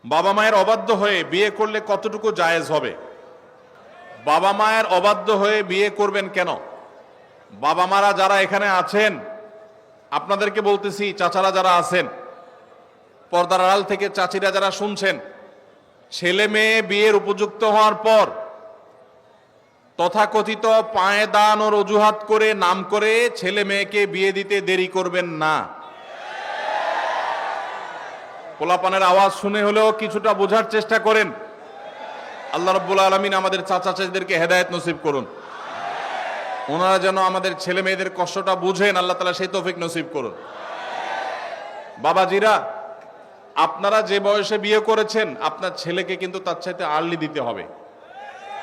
বাবা মায়ের অবাধ্য হয়ে বিয়ে করলে কতটুকু জায়েজ হবে? বাবা মায়ের অবাধ্য হয়ে বিয়ে করবেন কেন? বাবা মারা যারা এখানে আছেন, আপনাদেরকে বলতেছি, চাচারা যারা আছেন, পর্দার আড়াল থেকে চাচিরা যারা শুনছেন, ছেলে মেয়ে বিয়ের উপযুক্ত হওয়ার পর তথাকথিত পায়ে দান ও অজুহাত করে নাম করে ছেলে মেয়েকে বিয়ে দিতে দেরি করবেন না। পোলাপানের আওয়াজ শুনে হলেও কিছুটা বোঝার চেষ্টা করেন। আল্লাহ রাব্বুল আলামিন আমাদের চাচা চাচিদেরকে হেদায়েত নসিব করুন। ওনারা যেন আমাদের ছেলে মেয়েদের কষ্টটা বুঝেন, আল্লাহ তাআলা সেই তৌফিক নসিব করুন। বাবাজিরা, আপনারা যে বয়সে বিয়ে করেছেন, আপনার ছেলেকে কিন্তু তার চাইতে আর্লি দিতে হবে।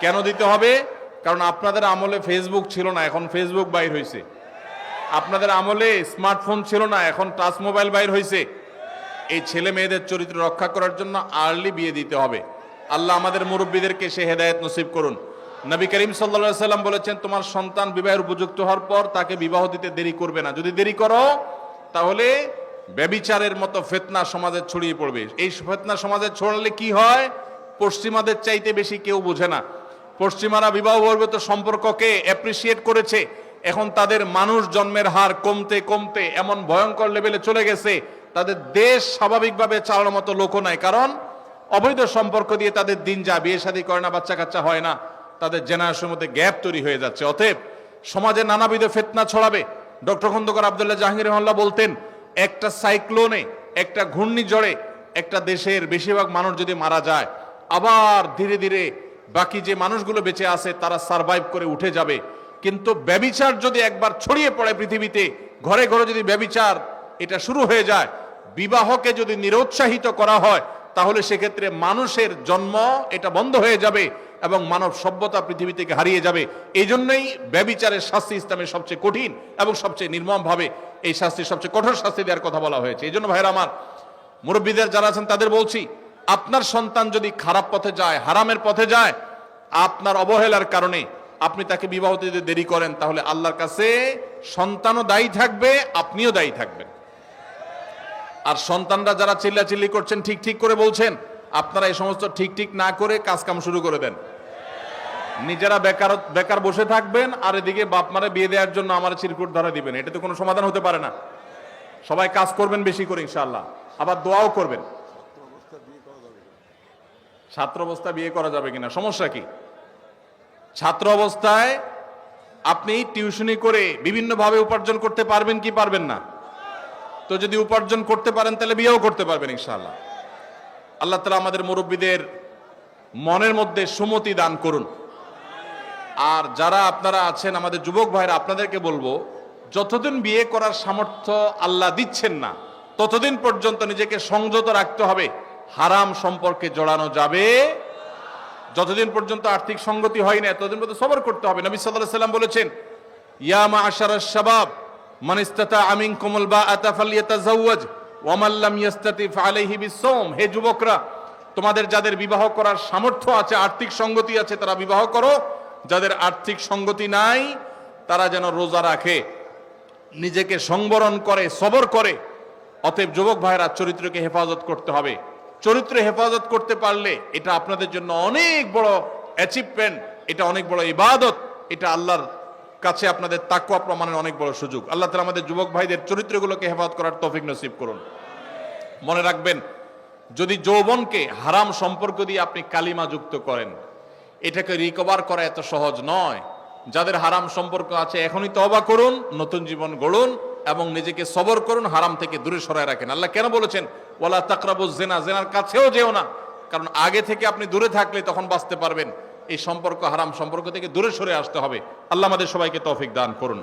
কেন দিতে হবে? কারণ আপনাদের আমলে ফেসবুক ছিল না, এখন ফেসবুক বাইর হয়েছে। আপনাদের আমলে স্মার্টফোন ছিল না, এখন টাচ মোবাইল বাইর হয়েছে। এই ছেলে মেয়েদের চরিত্র রক্ষা করার জন্য আর্লি বিয়ে দিতে হবে। আল্লাহ আমাদের মুরব্বীদেরকে সে হেদায়েত নসিব করুন। নবী করিম সাল্লাল্লাহু আলাইহি সাল্লাম বলেছেন, তোমার সন্তান বিবাহের উপযুক্ত হওয়ার পর তাকে বিবাহ দিতে দেরি করবে না। যদি দেরি করো তাহলে ব্যভিচারের মতো ফিতনা সমাজে ছড়িয়ে পড়বে। এই ফিতনা সমাজে ছড়ালে কি হয়? পশ্চিমাদের চাইতে বেশি কেউ বোঝে না। পশ্চিমারা বিবাহ বহির্ভূত সম্পর্ককে অ্যাপ্রিসিয়েট করেছে। এখন তাদের মানুষ জন্মের হার কমতে কমতে এমন ভয়ঙ্কর লেভেলে চলে গেছে, তাদের দেশ স্বাভাবিকভাবে চালানোর মতো লোকও নাই। কারণ অবৈধ সম্পর্ক দিয়ে তাদের দিন যায়, বিয়ে শাদী করে না, বাচ্চা কাচ্চা হয় না, তাদের জেনারেশনের মধ্যে গ্যাপ তৈরি হয়ে যাচ্ছে। অতএব সমাজে নানাবিধ ফিতনা ছড়াবে। ডক্টর খন্দকার আব্দুল্লাহ জাহাঙ্গীর রহমাল্লাহ বলতেন, একটা সাইক্লোনে, একটা ঘূর্ণিঝড়ে একটা দেশের বেশিরভাগ মানুষ যদি মারা যায়, আবার ধীরে ধীরে বাকি যে মানুষগুলো বেঁচে আছে তারা সারভাইভ করে উঠে যাবে। কিন্তু ব্যভিচার যদি একবার ছড়িয়ে পড়ে পৃথিবীতে, ঘরে ঘরে যদি ব্যভিচার এটা শুরু হয়ে যায়, বিবাহকে যদি নিরুৎসাহিত করা হয়, তাহলে সেক্ষেত্রে মানুষের জন্ম এটা বন্ধ হয়ে যাবে এবং মানব সভ্যতা পৃথিবী থেকে হারিয়ে যাবে। এই জন্যই ব্যভিচারের শাস্তি ইসলামের সবচেয়ে কঠিন এবং সবচেয়ে নির্মমভাবে এই শাস্তি, সবচেয়ে কঠোর শাস্তি দেওয়ার কথা বলা হয়েছে। এই জন্য ভাইরা আমার, মুরব্বীদের যারা আছেন তাদের বলছি, আপনার সন্তান যদি খারাপ পথে যায়, হারামের পথে যায়, আপনার অবহেলার কারণে আপনি তাকে বিবাহ দিতে দেরি করেন, তাহলে আল্লাহর কাছে সন্তানও দায়ী থাকবে, আপনিও দায়ী থাকবেন। আর সন্তানরা যারা চিল্লাচিল্লি করছেন, ঠিক ঠিক করে বলছেন, আপনারা এই সমস্ত ঠিক ঠিক না করে কাজ কাম শুরু করে দেন। নিজেরা বেকার বসে থাকবেন, আর এদিকে বাপ মারে বিয়ে দেওয়ার জন্য আমার চিরকুট ধরা দিবেন। এটা তো কোনো সমাধান হতে পারে না। সবাই কাজ করবেন বেশি করে ইনশাআল্লাহ, আবার দোয়াও করবেন। ছাত্র অবস্থায় বিয়ে করা যাবে কিনা? সমস্যা কি? ছাত্র অবস্থায় আপনি টিউশনি করে বিভিন্নভাবে উপার্জন করতে পারবেন কি পারবেন না? তো যদি উপার্জন করতে পারেন তাহলে বিয়েও করতে পারবেন ইনশাআল্লাহ। আল্লাহ তাআলা আমাদের মুরব্বীদের মনের মধ্যে সুমতি দান করুন। আর যারা আপনারা আছেন আমাদের যুবক ভাইরা, আপনাদেরকে বলবো, যতদিন বিয়ে করার সামর্থ্য আল্লাহ দিচ্ছেন না, ততদিন পর্যন্ত নিজেকে সংযত রাখতে হবে। হারাম সম্পর্কে জড়ানো যাবে। যতদিন পর্যন্ত আর্থিক সঙ্গতি হয় না, ততদিন পর্যন্ত সবর করতে হবে। নবী সাল্লাল্লাহু আলাইহি ওয়াসাল্লাম বলেছেন, ইয়া মা'আশারাশ শাবাব মান ইসতাতাআ মিনকুমুল বাআতা ফালইয়াতাযাওয়াজ ওয়া মান লাম ইসতাতি ফাআলাইহি বিস-সাওম। হে যুবকরা, তোমাদের যাদের বিবাহ করার সামর্থ্য আছে, আর্থিক সঙ্গতি আছে, তারা বিবাহ করো। যাদের আর্থিক সঙ্গতি নাই তারা যেন রোজা রাখে, নিজেকে সংবরণ করে, সবর করে। অতএব যুবক ভাইরা, চরিত্রকে হেফাজত করতে হবে। চরিত্র হেফাজত করতে পারলে এটা আপনাদের জন্য অনেক বড় অ্যাচিভমেন্ট, এটা অনেক বড় ইবাদত, এটা আল্লাহর কাছে আপনাদের তাকওয়া প্রমাণের অনেক বড় সুযোগ। আল্লাহ তাআলা আমাদের যুবক ভাইদের চরিত্রগুলোকে হেফাজত করার তৌফিক নসিব করুন। মনে রাখবেন, যদি যৌবনকে হারাম সম্পর্ক দিয়ে আপনি কালিমা যুক্ত করেন, এটাকে রিকভার করা এত সহজ নয়। যাদের হারাম সম্পর্ক আছে এখনই তওবা করুন, নতুন জীবন গড়ুন এবং নিজেকে সবর করুন, হারাম থেকে দূরে সরায় রাখেন। আল্লাহ কেন বলেছেন ওয়ালা তাকরাবুজ জিনা, জিনার কাছেও যেও না? কারণ আগে থেকে আপনি দূরে থাকলে তখন বাঁচতে পারবেন। এই সম্পর্ক, হারাম সম্পর্ক থেকে দূরে সরে আসতে হবে। আল্লাহ আমাদের সবাইকে তৌফিক দান করুন।